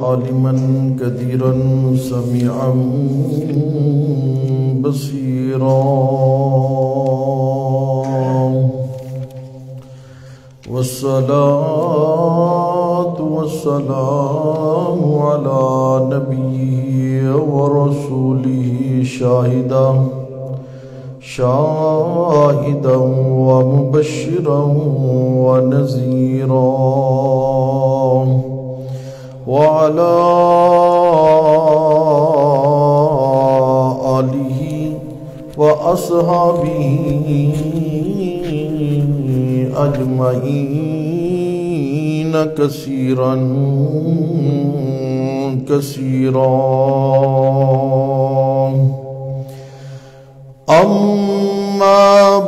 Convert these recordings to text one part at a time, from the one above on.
عالما كثيرا سميعا بصيرا والصلاة والسلام على نبيه ورسوله شاهدا ومبشرا ونذيرا وعلى آله وأصحابه أجمعين كثيرا أما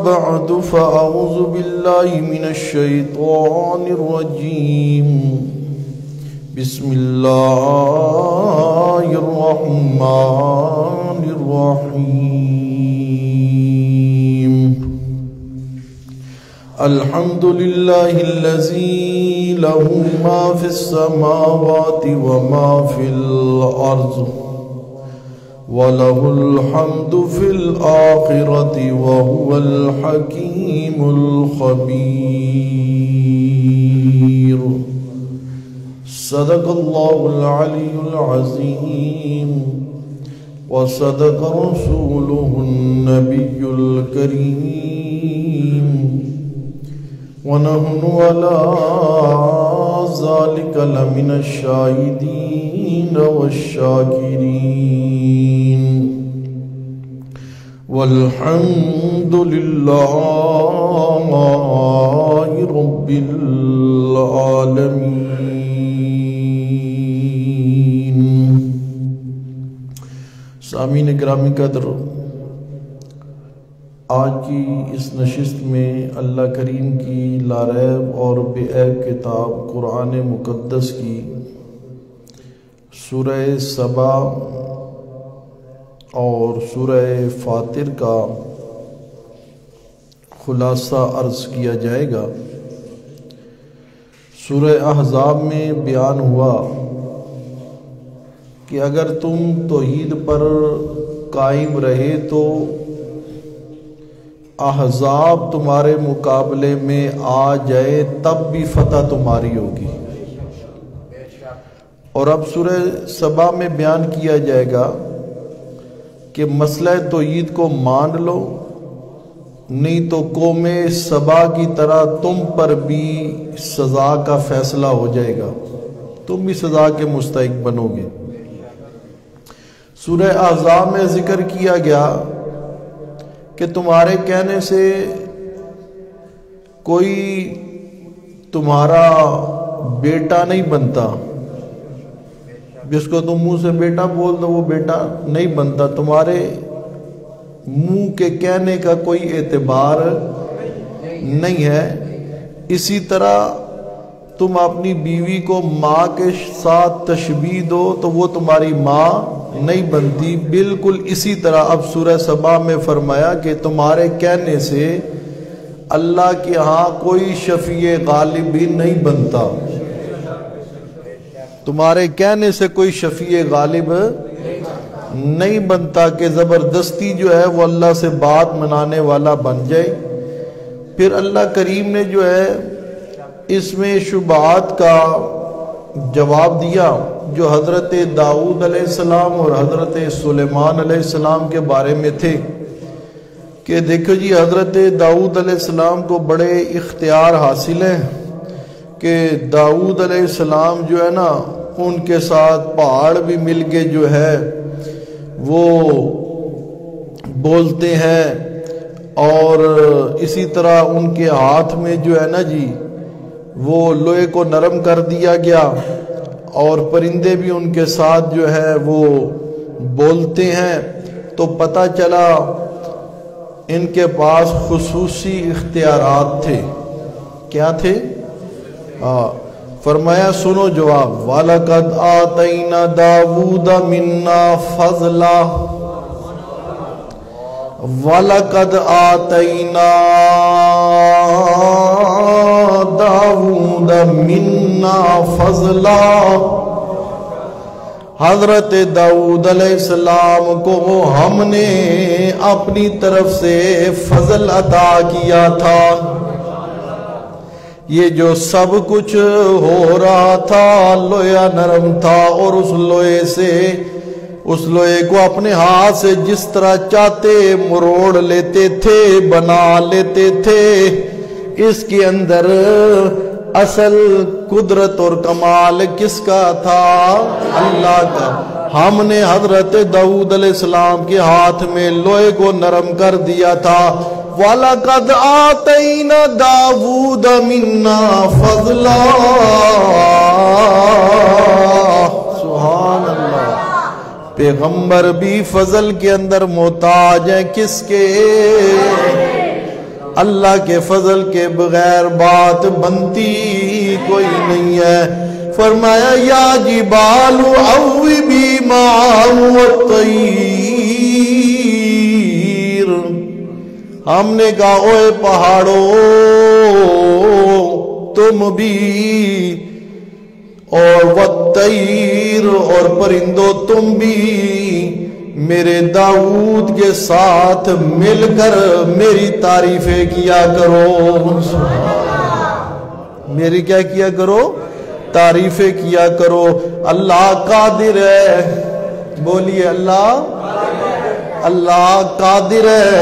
بعد فأعوذ بالله من الشيطان الرجيم بسم الله الرحمن الرحيم الحمد لله الذي له ما في السماوات وما في الأرض وله الحمد في الآخرة وهو الحكيم الخبير صدق الله العلي العظيم وصدق رسوله النبي الكريم ونحن على ذلك لمن الشاهدين والشاكرين والحمد لله رب العالمين. سامعین گرامی قدر، آج کی اس نشست میں اللہ کریم کی لاریب اور بے عیب کتاب قرآن مقدس کی سورہ سبا اور سورہ فاطر کا خلاصہ عرض کیا جائے گا۔ سورہ احزاب میں بیان ہوا کہ اگر تم توحید پر قائم رہے تو احزاب تمہارے مقابلے میں آ جائے تب بھی فتح تمہاری ہوگی۔ اور اب سورہ سبا میں بیان کیا جائے گا کہ مسئلہ توحید کو مان لو، نہیں تو قوم سبا کی طرح تم پر بھی سزا کا فیصلہ ہو جائے گا، تم بھی سزا کے مستحق بنو گے۔ سورہ احزاب میں ذکر کیا گیا کہ تمہارے کہنے سے کوئی تمہارا بیٹا نہیں بنتا، جس کو تم منہ سے بیٹا بول دو وہ بیٹا نہیں بنتا، تمہارے منہ کے کہنے کا کوئی اعتبار نہیں ہے۔ اسی طرح تم اپنی بیوی کو ماں کے ساتھ تشبیہ دو تو وہ تمہاری ماں نہیں بنتی۔ بالکل اسی طرح اب سورہ سبا میں فرمایا کہ تمہارے کہنے سے اللہ کے ہاں کوئی شفیع غالب بھی نہیں بنتا، تمہارے کہنے سے کوئی شفیع غالب نہیں بنتا کہ زبردستی جو ہے وہ اللہ سے بات منانے والا بن جائے۔ پھر اللہ کریم نے جو ہے اس میں شبہات کا جواب دیا جو حضرت داؤد علیہ السلام اور حضرت سلیمان علیہ السلام کے بارے میں تھے کہ دیکھو جی حضرت داؤد علیہ السلام کو بڑے اختیار حاصل ہیں کہ داؤد علیہ السلام جو ہے نا ان کے ساتھ پہاڑ بھی مل کے جو ہے وہ بولتے ہیں، اور اسی طرح ان کے ہاتھ میں جو ہے نا جی وہ لوہے کو نرم کر دیا گیا، اور پرندے بھی ان کے ساتھ جو ہے وہ بولتے ہیں۔ تو پتہ چلا ان کے پاس خصوصی اختیارات تھے۔ کیا تھے؟ فرمایا سنو جواب، وَلَقَدْ آتَيْنَا دَاوُودَ مِنَّا فَضْلًا وَلَقَدْ آتَيْنَا دَاوُودَ مِنَّا فَضْلًا حضرت داؤد علیہ السلام کو ہم نے اپنی طرف سے فضل عطا کیا تھا. یہ جو سب کچھ ہو رہا تھا لویا نرم تھا، اور اس لوہے کو اپنے ہاتھ سے جس طرح چاہتے مروڑ لیتے تھے، بنا لیتے تھے. اس کے اندر اصل قدرت اور کمال کس کا تھا؟ اللہ کا. ہم نے حضرت داؤد علیہ السلام کے ہاتھ میں لوہے کو نرم کر دیا تھا. وَلَقَدْ آتَيْنَا دَاوُودَ مِنَّا فَضْلًا. سبحان اللہ. پیغمبر بھی فضل کے اندر محتاج ہیں. کس کے؟ اللہ کے فضل کے بغیر بات بنتی کوئی نہیں ہے. فرمایا یا جبال اوبی معه الطیر. ہم نے کہا اوے پہاڑوں تم بھی، اور والطیر اور پرندوں تم بھی میرے داؤد کے ساتھ مل کر میری تعریفیں کیا کرو. میری کیا کیا کرو؟ تعریفیں کیا کرو. اللہ قادر ہے. بولیے اللہ قادر ہے.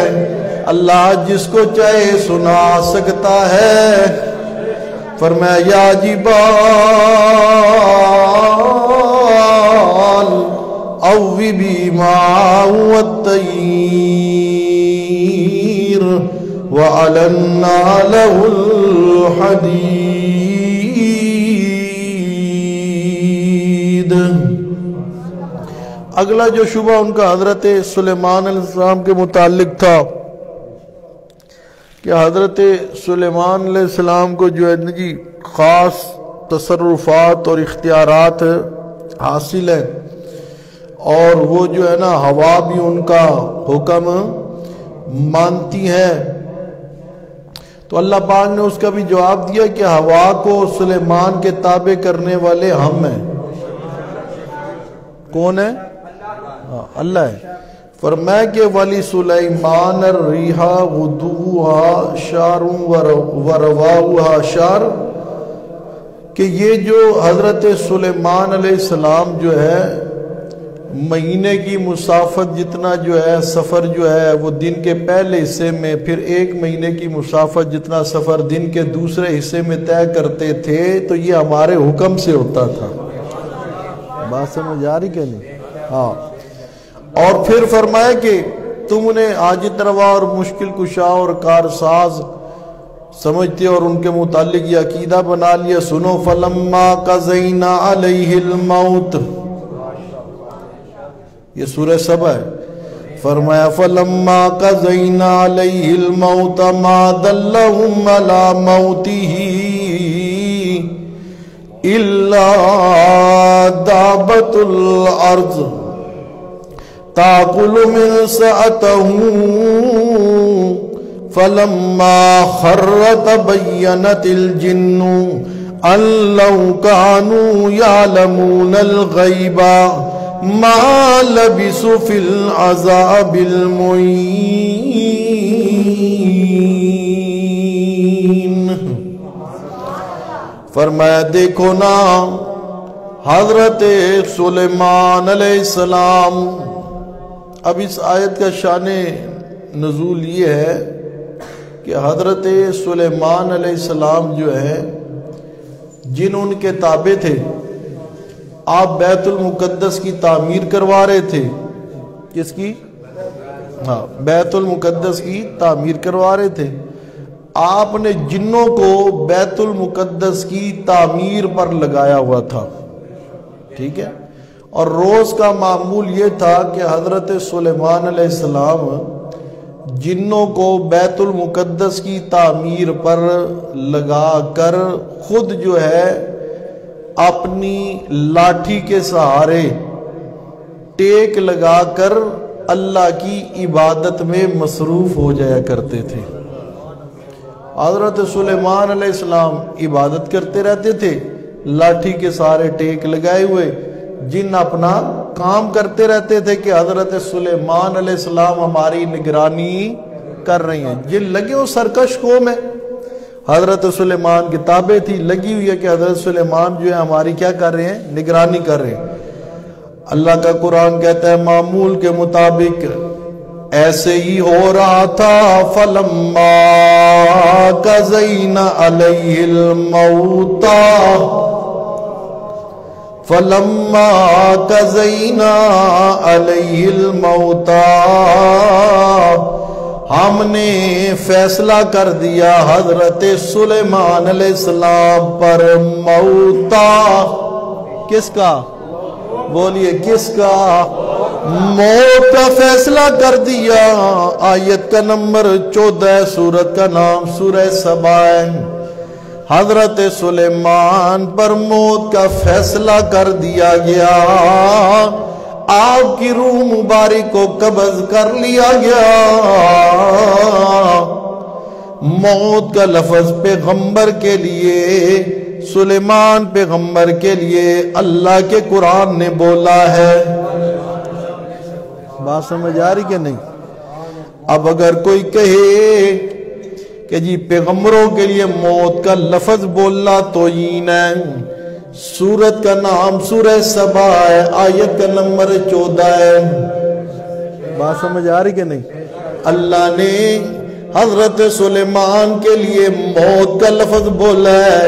اللہ جس کو چاہے سنا سکتا ہے. فرمایا یا جبال اوبی معه الطیر وَأَلَنَّا لَهُ الْحَدِيدِ. اگلا جو شبہ ان کا حضرت سلیمان علیہ السلام کے متعلق تھا کہ حضرت سلیمان علیہ السلام کو جو ہے جی خاص تصرفات اور اختیارات حاصل ہیں، اور وہ جو ہے نا ہوا بھی ان کا حکم مانتی ہے. تو اللہ پاک نے اس کا بھی جواب دیا کہ ہوا کو سلیمان کے تابع کرنے والے ہم ہیں. کون ہے؟ اللہ ہے. فرمایا کہ ولی سلیمان الریح غدوها شار ورواها شار، کہ یہ جو حضرت سلیمان علیہ السلام جو ہے مہینے کی مسافت جتنا جو ہے سفر جو ہے وہ دن کے پہلے حصے میں، پھر ایک مہینے کی مسافت جتنا سفر دن کے دوسرے حصے میں طے کرتے تھے، تو یہ ہمارے حکم سے ہوتا تھا. بات سمجھ آ رہی کہ نہیں؟ ہاں. اور پھر فرمایا کہ تم انہیں عاجز روا اور مشکل کشا اور کارساز سمجھتے اور ان کے متعلق یہ عقیدہ بنا لیا. سنو فلما قضینا علیہ الموت، یہ سورہ سبا ہے. فرمایا فلما قضینا علیہ الموت ما دلہم علی موتہ الا دابۃ الارض تاکل من سأتہ فلما خر تبینت الجن ان لو کانوا یعلمون الغیب ما لبثوا فی العذاب المہین. فرمایا دیکھو نا حضرت سلیمان علیہ السلام. اب اس آیت کا شان نزول یہ ہے کہ حضرت سلیمان علیہ السلام جو ہے جن ان کے تابع تھے، آپ بیت المقدس کی تعمیر کروا رہے تھے. کس کی؟ ہاں، بیت المقدس کی تعمیر کروا رہے تھے. آپ نے جنوں کو بیت المقدس کی تعمیر پر لگایا ہوا تھا. ٹھیک ہے. اور روز کا معمول یہ تھا کہ حضرت سلیمان علیہ السلام جنوں کو بیت المقدس کی تعمیر پر لگا کر خود جو ہے اپنی لاٹھی کے سہارے ٹیک لگا کر اللہ کی عبادت میں مصروف ہو جایا کرتے تھے. حضرت سلیمان علیہ السلام عبادت کرتے رہتے تھے لاٹھی کے سہارے ٹیک لگائے ہوئے. جن اپنا کام کرتے رہتے تھے کہ حضرت سلیمان علیہ السلام ہماری نگرانی کر رہی ہیں. جن لگے ہو سرکش قوم ہے. حضرت سلیمان کی تابع تھی, لگی ہوئی ہے کہ حضرت سلیمان جو ہے ہماری کیا کر رہے ہیں, نگرانی کر رہے ہیں. اللہ کا قرآن کہتا ہے معمول کے مطابق ایسے ہی ہو رہا تھا. فلما قضینا علیہ الموت فلما قضینا علیہ الموت ہم نے فیصلہ کر دیا حضرت سلیمان علیہ السلام پر موتا. کس کا بولیے, کس کا؟ موت کا فیصلہ کر دیا. آیت کا نمبر 14, سورت کا نام سورہ سبا ہے. حضرت سلیمان پر موت کا فیصلہ کر دیا گیا. آپ کی روح مبارک کو قبض کر لیا گیا. موت کا لفظ پیغمبر کے لیے, سلیمان پیغمبر کے لیے اللہ کے قرآن نے بولا ہے. بات سمجھ آ رہی کہ نہیں؟ اب اگر کوئی کہے کہ جی پیغمبروں کے لیے موت کا لفظ بولنا توہین ہے, سورت کا نام سورہ سبا ہے, آیت کا نمبر 14 ہے. بات سمجھ آ رہی کہ نہیں؟ اللہ نے حضرت سلیمان کے لیے موت کا لفظ بولا ہے.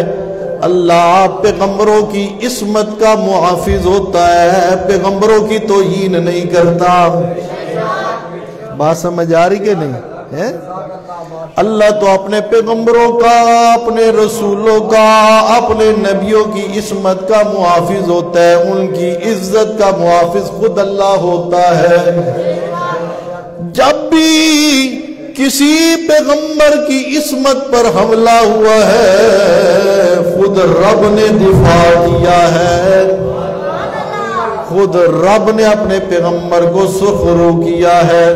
اللہ پیغمبروں کی عصمت کا محافظ ہوتا ہے, پیغمبروں کی توہین نہیں کرتا. بات سمجھ آ رہی کہ نہیں ہے؟ اللہ تو اپنے پیغمبروں کا, اپنے رسولوں کا, اپنے نبیوں کی عصمت کا محافظ ہوتا ہے. ان کی عزت کا محافظ خود اللہ ہوتا ہے. جب بھی کسی پیغمبر کی عصمت پر حملہ ہوا ہے, خود رب نے دفاع کیا ہے. خود رب نے اپنے پیغمبر کو سرخرو کیا ہے.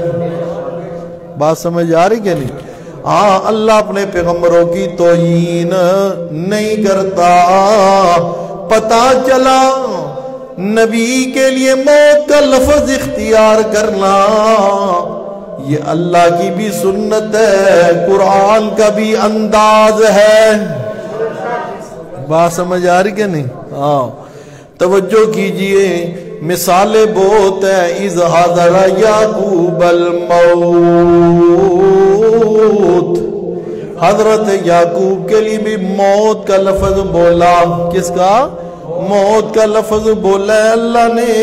بات سمجھ آ رہی کہ نہیں؟ ہاں, اللہ اپنے پیغمبروں کی توہین نہیں کرتا. پتہ چلا نبی کے لیے موت کا لفظ اختیار کرنا یہ اللہ کی بھی سنت ہے, قرآن کا بھی انداز ہے. بات سمجھ آ رہی کہ نہیں؟ ہاں, توجہ کیجئے, مثالیں بہت ہے. اذ حضر یعقوب الموت, حضرت یعقوب کے لیے بھی موت کا لفظ بولا. کس کا؟ موت کا لفظ بولا ہے اللہ نے.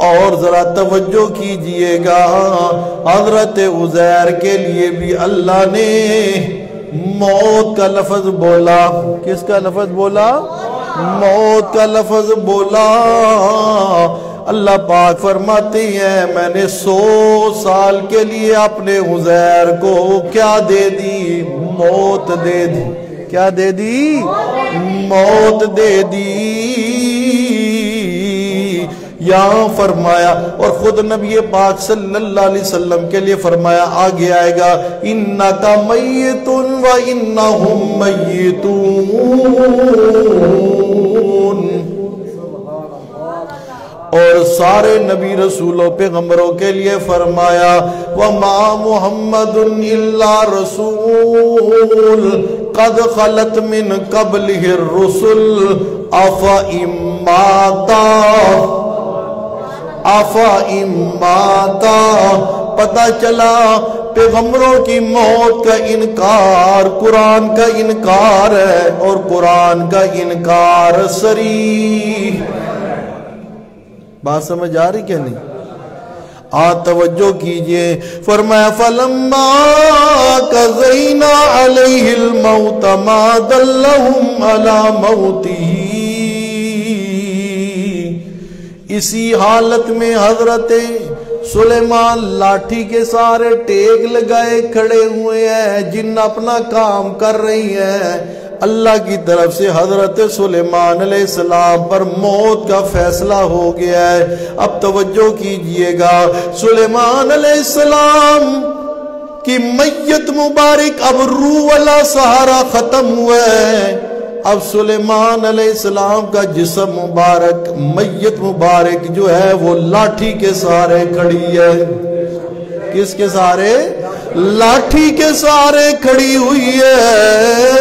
اور ذرا توجہ کیجئے گا, حضرت عزیر کے لیے بھی اللہ نے موت کا لفظ بولا. کس کا لفظ بولا؟ موت کا لفظ بولا. اللہ پاک فرماتے ہیں میں نے 100 سال کے لیے اپنے عزیر کو کیا دے دی؟ موت دے دی. کیا دے دی؟ موت دے دی. یہاں فرمایا, اور خود نبی پاک صلی اللہ علیہ وسلم کے لیے فرمایا, آگے آئے گا انکا میت و انہم میتون. اور سارے نبی رسولوں پیغمبروں کے لیے فرمایا وما محمد الا رسول قد خلت من قبلہ الرسل افئن ماتا. پتہ چلا پیغمبروں کی موت کا انکار قرآن کا انکار ہے, اور قرآن کا انکار صریح. بات سمجھ آ رہی کہ نہیں؟ توجہ کیجئے, فرمایا فلما قضینا علیہ الموت ما دلہم علی موتہ. اسی حالت میں حضرت سلیمان لاٹھی کے سارے ٹیک لگائے کھڑے ہوئے ہیں, جن اپنا کام کر رہی ہیں. اللہ کی طرف سے حضرت سلیمان علیہ السلام پر موت کا فیصلہ ہو گیا ہے. اب توجہ کیجئے گا, سلیمان علیہ السلام کی میت مبارک اب روح والا سہارا ختم ہوا ہے. اب سلیمان علیہ السلام کا جسم مبارک، میت مبارک جو ہے وہ لاٹھی کے سہارے کھڑی ہے۔ کس کے سہارے؟ لاٹھی کے سہارے کھڑی ہوئی ہے۔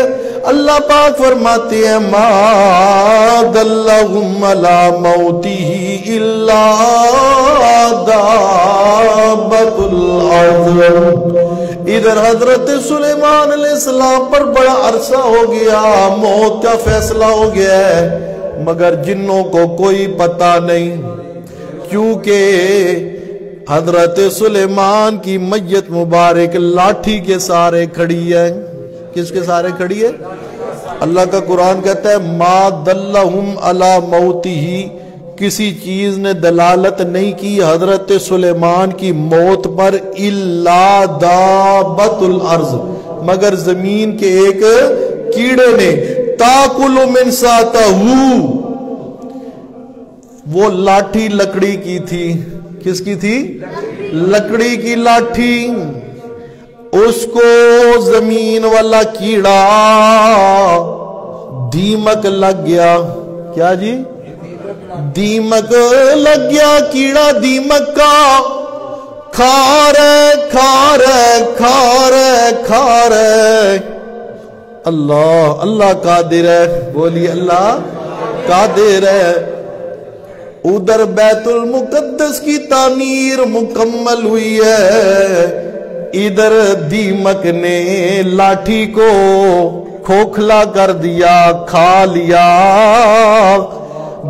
اللہ پاک فرماتے ہیں ما دلہم علی موتہ الا دابۃ الارض۔ ادھر حضرت سلیمان علیہ السلام پر بڑا عرصہ ہو گیا، موت کا فیصلہ ہو گیا ہے، مگر جنوں کو کوئی پتہ نہیں، کیونکہ حضرت سلیمان کی میت مبارک لاٹھی کے سہارے کھڑی ہے۔ کس کے سہارے کھڑی ہے؟ اللہ کا قرآن کہتا ہے ما دلہم علی موتہ، کسی چیز نے دلالت نہیں کی حضرت سلیمان کی موت پر الا دابۃ الارض، مگر زمین کے ایک کیڑے نے، تاکل من ساتہ، وہ لاٹھی لکڑی کی تھی۔ کس کی تھی؟ لکڑی کی لاٹھی۔ اس کو زمین والا کیڑا دیمک لگ گیا۔ کیا جی؟ دیمک لگ گیا، کیڑا دیمک کا کھا رہے۔ اللہ قادر ہے، بولی اللہ قادر ہے۔ ادھر بیت المقدس کی تعمیر مکمل ہوئی ہے، ادھر دیمک نے لاٹھی کو کھوکھلا کر دیا، کھا لیا۔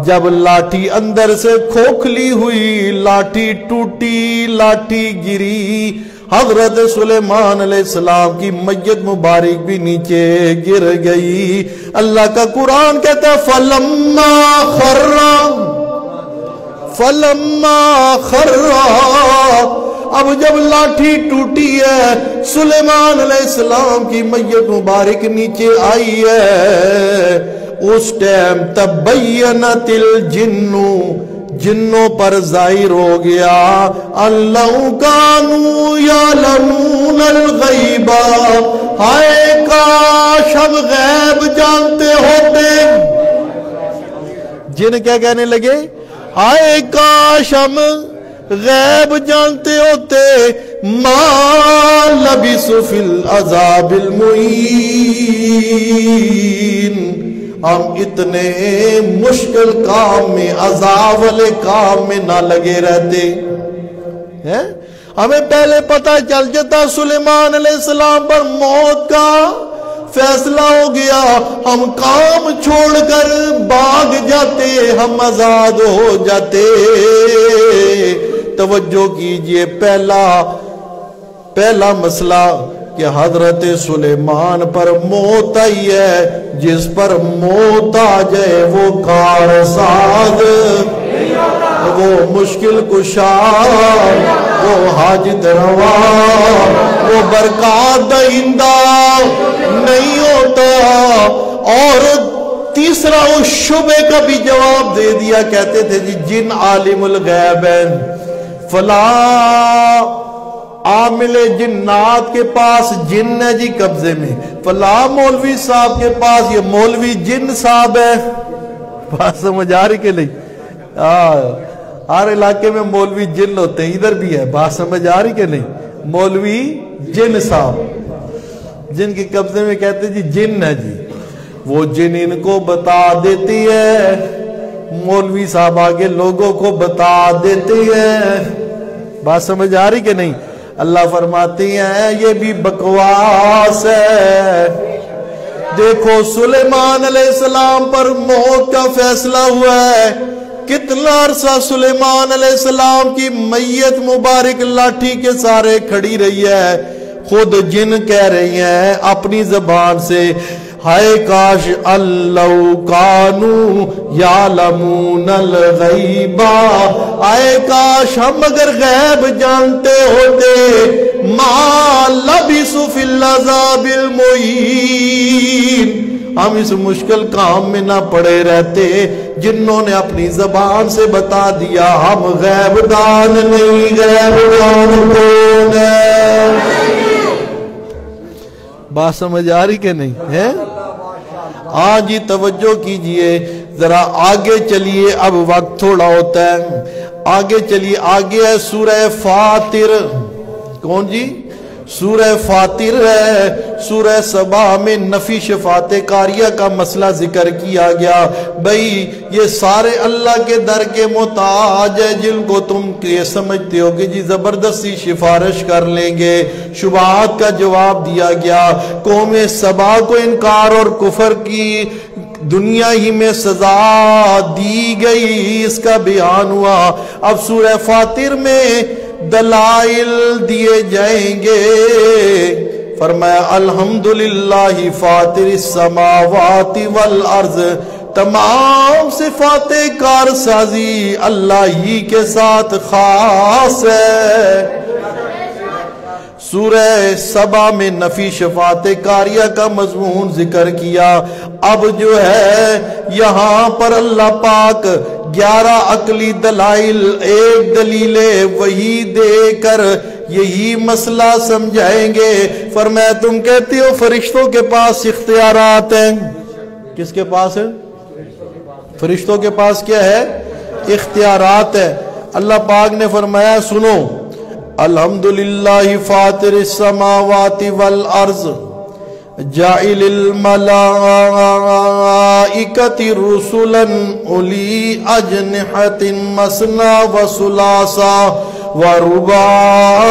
جب لاٹھی اندر سے کھوکھلی ہوئی، لاٹھی ٹوٹی، لاٹھی گری، حضرت سلیمان علیہ السلام کی میت مبارک بھی نیچے گر گئی۔ اللہ کا قرآن کہتا ہے فلما خر، اب جب لاٹھی ٹوٹی ہے، سلیمان علیہ السلام کی میت مبارک نیچے آئی ہے، اس ٹائم تبینت الجن، جنوں پر ظاہر ہو گیا، اللہ کانوا یعلمون الغیب، ہائے کاش ہم غیب جانتے ہوتے۔ جن کیا کہنے لگے؟ ہائے کاش ہم غیب جانتے ہوتے، ما لبثوا فی العذاب المہین، ہم اتنے مشکل کام میں، عذاب والے کام میں نہ لگے رہتے ہیں۔ ہمیں پہلے پتہ چل جاتا سلیمان علیہ السلام پر موت کا فیصلہ ہو گیا، ہم کام چھوڑ کر بھاگ جاتے، ہم آزاد ہو جاتے۔ توجہ کیجئے، پہلا مسئلہ کہ حضرت سلیمان پر موت آئی ہے، جس پر موت آ جائے وہ کارساز، وہ مشکل کشا، وہ حاجت روا، وہ برکات دہندہ نہیں ہوتا۔ اور تیسرا اس شبے کا بھی جواب دے دیا، کہتے تھے جی جن عالم الغیب ہیں، فلاں عامل جنات کے پاس جن ہے جی قبضے میں، فلاں مولوی صاحب کے پاس یہ مولوی جن صاحب ہے۔ بات سمجھ آ رہی کہ نہیں؟ ہر علاقے میں مولوی جن ہوتے ہیں، ادھر بھی ہے، بات سمجھ آ رہی کہ نہیں؟ مولوی جن صاحب، جن کے قبضے میں کہتے جی جن ہے جی، وہ جن ان کو بتا دیتی ہے، مولوی صاحب آگے لوگوں کو بتا دیتے ہیں۔ بات سمجھ آ رہی کہ نہیں؟ اللہ فرماتی ہیں یہ بھی بکواس ہے۔ دیکھو سلیمان علیہ السلام پر موت کا فیصلہ ہوا ہے، کتنا عرصہ سلیمان علیہ السلام کی میت مبارک لاٹھی کے سہارے کھڑی رہی ہے، خود جن کہہ رہی ہیں اپنی زبان سے، ہائے کاش اللہ کانوا یعلمون الغیب، ہائے کاش ہم اگر غیب جانتے ہوتے، ما لبثوا فی العذاب المہین، ہم اس مشکل کام میں نہ پڑے رہتے۔ جنہوں نے اپنی زبان سے بتا دیا ہم غیب دان نہیں، غیب دان کون ہے؟ بات سمجھ آ رہی کہ نہیں ہے؟ ہاں جی توجہ کیجئے ذرا آگے چلیے، اب وقت تھوڑا ہوتا ہے، آگے چلیے، آگے ہے سورہ فاطر۔ کون جی؟ سورہ فاطر ہے۔ سورہ سبا میں نفی شفاعت کاریہ کا مسئلہ ذکر کیا گیا۔ بھئی یہ سارے اللہ کے در کے محتاج ہے، جن کو تم یہ سمجھتے ہو کہ جی زبردستی سفارش کر لیں گے۔ شبہات کا جواب دیا گیا۔ قوم سبا کو انکار اور کفر کی دنیا ہی میں سزا دی گئی، اس کا بیان ہوا۔ اب سورہ فاطر میں دلائل دیے جائیں گے۔ فرمایا الحمدللہ فاطر السماوات والارض، تمام صفات کارسازی اللہ ہی کے ساتھ خاص ہے۔ سورہ سبا میں نفی شفاعت کاریہ کا مضمون ذکر کیا۔ اب جو ہے یہاں پر اللہ پاک 11 عقلی دلائل، ایک دلیل وہی دے کر یہی مسئلہ سمجھائیں گے۔ فرمایا تم کہتے ہو فرشتوں کے پاس اختیارات ہیں۔ کس کے پاس ہے؟ فرشتوں کے پاس کیا ہے؟ اختیارات ہے۔ اللہ پاک نے فرمایا سنو، الحمدللہ فاطر السماوات والارض جاعل الملائکۃ رسلا اولی اجنحۃ مثنی وثلاثا ورباع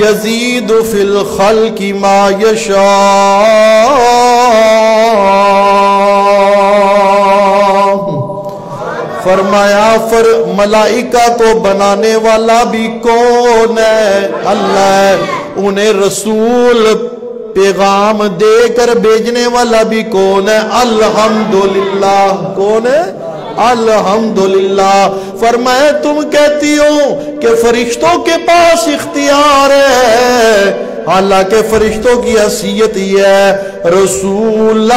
یزید فی الخلق ما یشاء۔ فرمایا ملائکہ کو بنانے والا بھی کون ہے؟ اللہ ہے۔ انہیں رسول پیغام دے کر بھیجنے والا بھی کون ہے؟ الحمدللہ۔ کون ہے؟ الحمدللہ۔ فرمایا تم کہتی ہو کہ فرشتوں کے پاس اختیار ہے، حالانکہ فرشتوں کی حیثیت یہ ہے رسول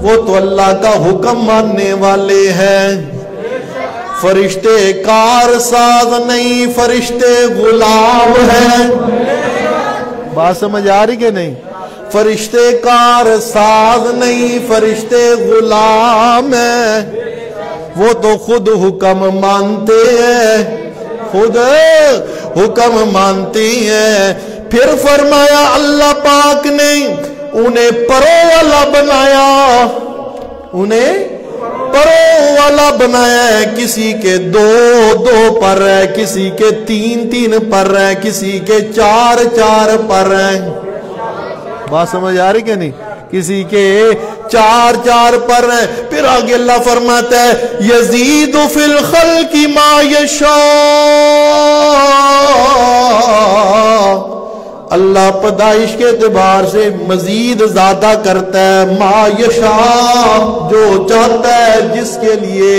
وہ تو اللہ کا حکم ماننے والے ہیں۔ فرشتے کار ساز نہیں، فرشتے غلام ہیں۔ بات سمجھ آ رہی کہ نہیں؟ فرشتے کار ساز نہیں، فرشتے غلام ہیں۔ وہ تو خود حکم مانتے ہیں، خود حکم مانتے ہیں۔ پھر فرمایا اللہ پاک نے انہیں پروں والا بنایا، انہیں پروں والا بنایا ہے۔ کسی کے 2 پر ہے، کسی کے 3 پر ہے، کسی کے 4 پر ہیں۔ بات سمجھ آ رہی کہ نہیں؟ کسی کے 4 پر ہیں۔ پھر آگے اللہ فرماتا ہے یزید فی الخلق ما یشاء۔ اللہ پیدائش کے اعتبار سے مزید زیادہ کرتا ہے، ما یشاء، جو چاہتا ہے، جس کے لیے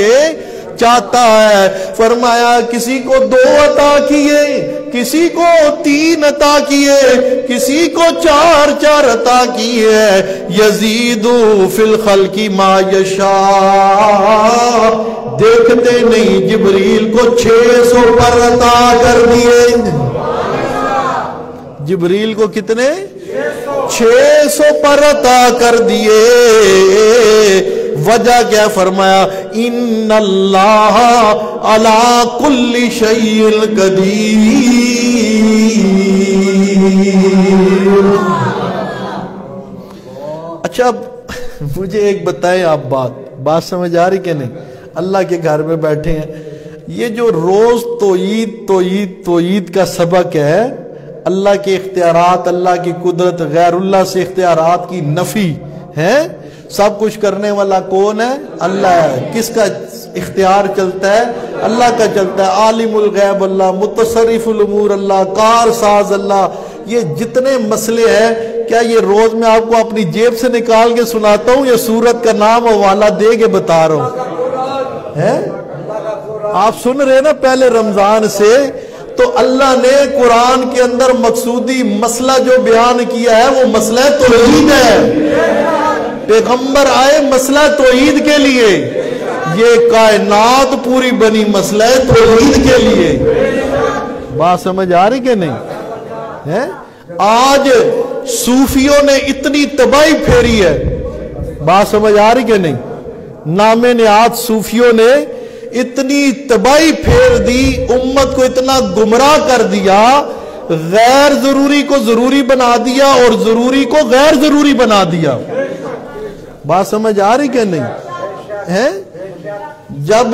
چاہتا ہے۔ فرمایا کسی کو 2 عطا کیے، کسی کو 3 عطا کیے، کسی کو 4 عطا کیے۔ یزید فی الخلق ما یشاء۔ دیکھتے نہیں جبریل کو 600 پر عطا کر دیے۔ جبریل کو کتنے؟ 600 پر عطا کر دیے۔ وجہ کیا؟ فرمایا ان اللہ علی کل شیء قدیر۔ اچھا مجھے ایک بتائیں آپ، بات سمجھ آ رہی کہ نہیں؟ اللہ کے گھر میں بیٹھے ہیں، یہ جو روز توحید کا سبق ہے، اللہ کے اختیارات، اللہ کی قدرت، غیر اللہ سے اختیارات کی نفی ہے۔ سب کچھ کرنے والا کون ہے؟ اللہ ہے۔ کس کا اختیار چلتا ہے؟ اللہ کا چلتا ہے۔ عالم الغیب اللہ، متصرف الامور اللہ، کار ساز اللہ۔ یہ جتنے مسئلے ہیں، کیا یہ روز میں آپ کو اپنی جیب سے نکال کے سناتا ہوں یا سورت کا نام حوالہ دے کے بتا رہا ہوں؟ ہے آپ سن رہے نا پہلے رمضان سے، تو اللہ نے قرآن کے اندر مقصودی مسئلہ جو بیان کیا ہے وہ مسئلہ توحید ہے۔ پیغمبر آئے مسئلہ توحید کے لیے، یہ کائنات پوری بنی مسئلہ توحید کے لیے۔ بات سمجھ آ رہی کہ نہیں ہے؟ آج صوفیوں نے اتنی تباہی پھیری ہے، بات سمجھ آ رہی کہ نہیں؟ نام نہاد صوفیوں نے اتنی تباہی پھیر دی، امت کو اتنا گمراہ کر دیا، غیر ضروری کو ضروری بنا دیا اور ضروری کو غیر ضروری بنا دیا۔ بات سمجھ آ رہی کہ نہیں ہے؟ جب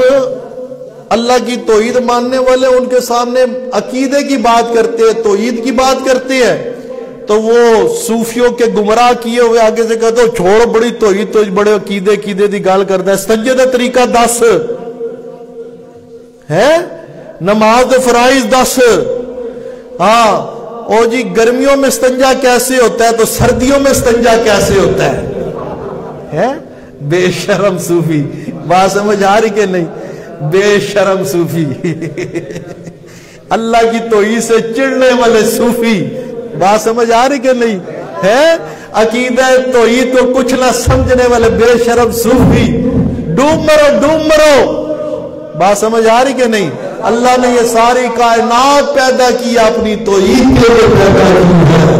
اللہ کی توحید ماننے والے ان کے سامنے عقیدے کی بات کرتے ہیں، توحید کی بات کرتے ہیں، تو وہ صوفیوں کے گمراہ کیے ہوئے آگے سے کہتے ہو چھوڑ بڑی توحید تو بڑے عقیدے دی گال کرتا ہے، استنجے دا طریقہ 10 ہے، نماز فرائض 10، ہاں او جی گرمیوں میں استنجا کیسے ہوتا ہے تو سردیوں میں استنجا کیسے ہوتا ہے؟ بے شرم صوفی، بات سمجھ آ رہی کہ نہیں؟ بے شرم صوفی، اللہ کی توحید سے چڑھنے والے صوفی، بات سمجھ آ رہی کہ نہیں ہے؟ عقیدہ توحید کو کچھ نہ سمجھنے والے بے شرم صوفی، ڈوب مرو، بات سمجھ آ رہی کہ نہیں؟ اللہ نے یہ ساری کائنات پیدا کی اپنی توحید کے لیے پیدا کی ہے۔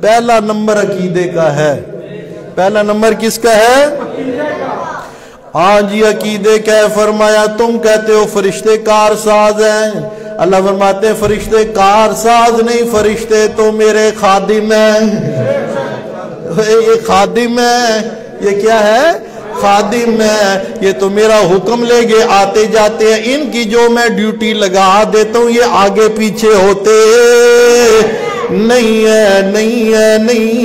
پہلا نمبر عقیدے کا ہے، پہلا نمبر کس کا ہے؟ ہاں جی عقیدے کا ہے۔ فرمایا تم کہتے ہو فرشتے کارساز ہیں، اللہ فرماتے ہیں فرشتے کارساز نہیں، فرشتے تو میرے خادم ہیں۔ یہ خادم ہے، یہ کیا ہے؟ خادم ہے، یہ تو میرا حکم لے گے آتے جاتے ہیں، ان کی جو میں ڈیوٹی لگا دیتا ہوں یہ آگے پیچھے ہوتے نہیں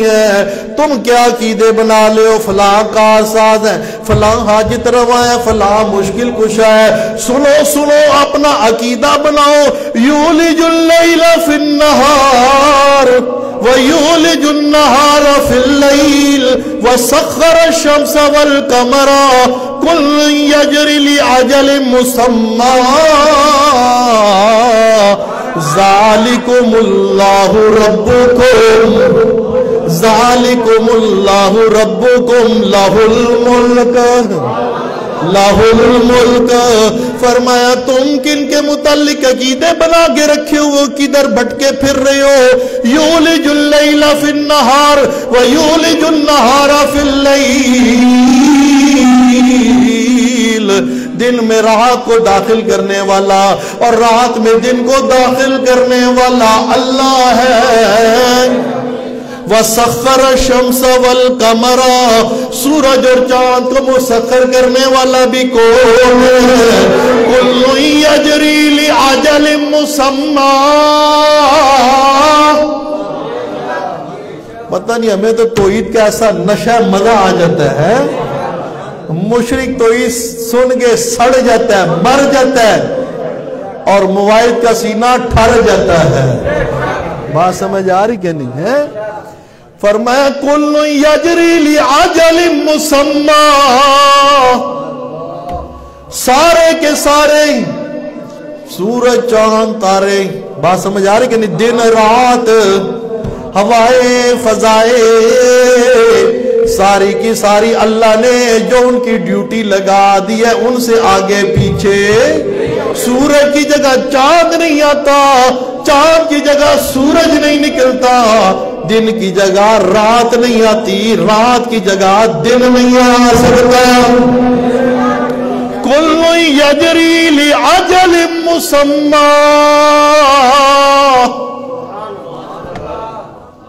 ہے۔ تم کیا عقیدے بنا لے ہو؟ فلاں کارساز ہے، فلاں حاجت روا ہے، فلاں مشکل کشا ہے۔ سنو اپنا عقیدہ بناؤ۔ یولج اللیل فی النہار وَيُولِجُ النَّهَارَ فِي اللَّيْلِ وَسَخَّرَ الشَّمْسَ وَالْقَمَرَ كُلٌّ يَجْرِي لِأَجَلٍ مُّسَمًّى ذَلِكُمُ اللَّهُ رَبُّكُمْ لَهُ الْمُلْكُ۔ فرمایا تم کن کے متعلق عقیدے بنا کے رکھے ہو، کدھر بھٹکے پھر رہے ہو؟ یولج اللیل فی النہار ویولج النہار فی اللیل، دن میں رات کو داخل کرنے والا اور رات میں دن کو داخل کرنے والا اللہ ہے۔ وَسَخَّرَ الشَّمْسَ وَالْقَمَرَ، سورج اور چاند کو مسخر کرنے والا بھی کون ہے؟ كُلٌّ يَجْرِي لِأَجَلٍ مُّسَمًّى۔ پتہ نہیں ہمیں تو توحید کا ایسا نشہ مزہ آ جاتا ہے، مشرک توحید سن کے سڑ جاتا ہے، مر جاتا ہے، اور موحد کا سینہ ٹھر جاتا ہے۔ بات سمجھ آ رہی کہ نہیں ہے؟ فرمایا کل یجری لعجل مسمى، سارے کے سارے سورج چاند تارے، بات سمجھ آ رہی کہ نہیں؟ دن رات ہوائیں فضائیں ساری کی ساری اللہ نے جو ان کی ڈیوٹی لگا دی ہے، ان سے آگے پیچھے۔ سورج کی جگہ چاند نہیں آتا، چاند کی جگہ سورج نہیں نکلتا، دن کی جگہ رات نہیں آتی، رات کی جگہ دن نہیں آ سکتا۔ کل یجری لعجل مسمى،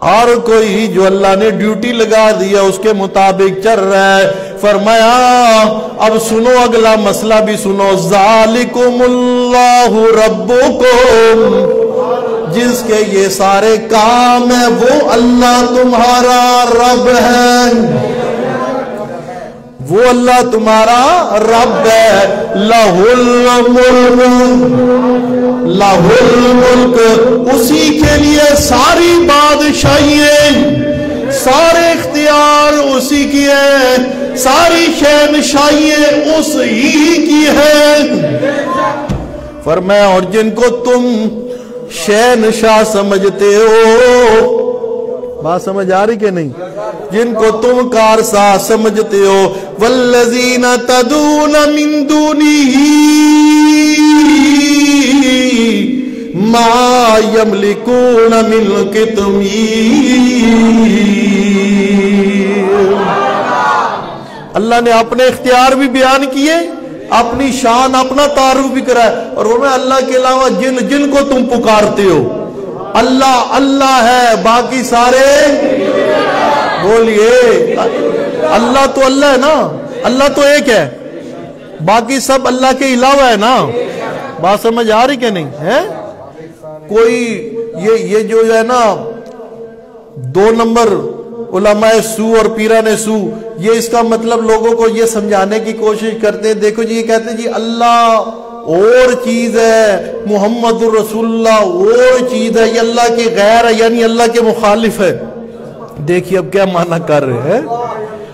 ہر کوئی جو اللہ نے ڈیوٹی لگا دیا اس کے مطابق چل رہا ہے۔ فرمایا اب سنو اگلا مسئلہ بھی سنو۔ ذالکم اللہ ربکم، جس کے یہ سارے کام ہیں وہ اللہ تمہارا رب ہے، وہ اللہ تمہارا رب ہے۔ لہ الملک، اسی کے لیے ساری بادشاہییں، سارے اختیار اسی کی ہے، ساری شہنشاہییں اس ہی کی ہے۔ فرمایا اور جن کو تم شہنشاہ سمجھتے ہو، بات سمجھ آ رہی کہ نہیں؟ جن کو تم کارساز سمجھتے ہو، والذین تدعون من دونہ ما یملکون من قطمیر۔ اللہ نے اپنے اختیار بھی بیان کیے، اپنی شان اپنا تعارف بھی کرا ہے، اور وہ میں اللہ کے علاوہ جن کو تم پکارتے ہو، اللہ اللہ ہے، باقی سارے بولیے اللہ تو اللہ ہے نا، اللہ تو ایک ہے، باقی سب اللہ کے علاوہ ہے نا۔ بات سمجھ آ رہی کہ نہیں ہے؟ کوئی یہ جو ہے نا 2 نمبر علماء سو اور پیران سو، یہ اس کا مطلب لوگوں کو یہ سمجھانے کی کوشش کرتے ہیں، دیکھو جی یہ کہتے ہیں جی اللہ اور چیز ہے، محمد الرسول اللہ اور چیز ہے، یہ اللہ کے غیر ہے، یعنی اللہ کے مخالف ہے۔ دیکھیے اب کیا معنی کر رہے ہیں،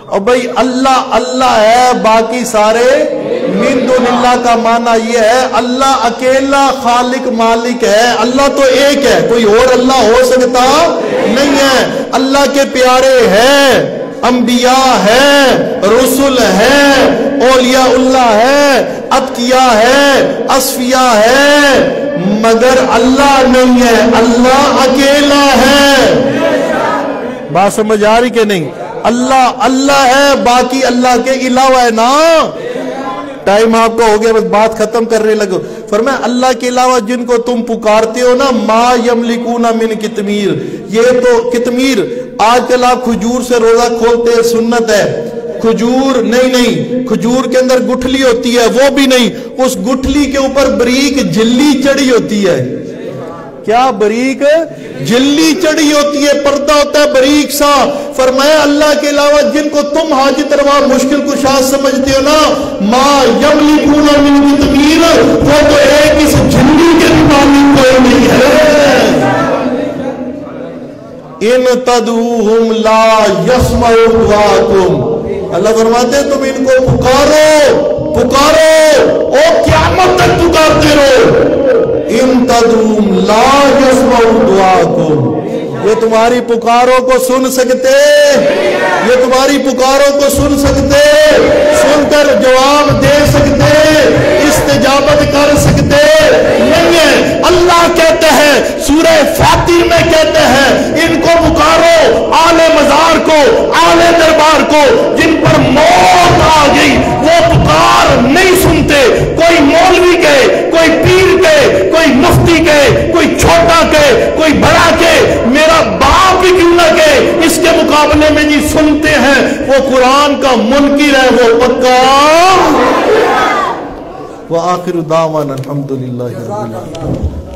اور بھائی اللہ اللہ ہے، باقی سارے من دون اللہ کا معنی یہ ہے اللہ اکیلا خالق مالک ہے، اللہ تو ایک ہے، کوئی اور اللہ ہو سکتا نہیں ہے۔ اللہ کے پیارے ہیں، انبیاء ہے، رسول ہے، اولیاء اللہ ہے، اتقیاء ہے، اصفیاء ہے، مگر اللہ نہیں ہے، اللہ اکیلا ہے۔ بات سمجھ آ رہی کہ نہیں؟ اللہ اللہ ہے، باقی اللہ کے علاوہ ہے نا۔ ٹائم آپ کا ہو گیا، بس بات ختم کرنے لگو۔ فرمایا اللہ کے علاوہ جن کو تم پکارتے ہو نا، ما یملکون من قطمیر، یہ تو قطمیر آج کل آپ کھجور سے روزہ کھولتے ہیں، سنت ہے، کھجور نہیں، کھجور کے اندر گٹھلی ہوتی ہے، وہ بھی نہیں، اس گٹھلی کے اوپر بریک جلی چڑھی ہوتی ہے۔ کیا بریک جلی چڑھی ہوتی ہے، پردہ ہوتا ہے بریک سا۔ فرمایا اللہ کے علاوہ جن کو تم حاجت روا مشکل کشا سمجھتے ہو نا، ما یملکون من قطمیر، وہ تو ایک اس جلی کے مالک کوئی نہیں ہے۔ ان تدعوہم لا یسمعوا دعاکم، اللہ فرماتے ہیں تم ان کو پکارو او قیامت تک پکارتے رہو۔ ان تدعوہم لا یسمعوا دعاکم، یہ تمہاری پکاروں کو سن سکتے، یہ تمہاری پکاروں کو سن سکتے، سن کر جواب دے سکتے، استجابت کر سکتے نہیں ہے۔ اللہ کہتے ہیں سورہ فاتر میں کہتے ہیں ان کو پکارو، آل مزار کو، آل دربار کو، جن پر موت آ گئی وہ پکار نہیں سنتے، کوئی مولوی کہے، کوئی پیر کہے، کوئی مفتی کہے، کوئی چھوٹا کہے، کوئی بڑا کہے، میرا باپ بھی کیوں نہ کہے، اس کے مقابلے میں جی سنتے ہیں۔ وہ قرآن کا منکر ہے، وہ پکا۔ وآخر دعوانا الحمدللہ رب العالمین۔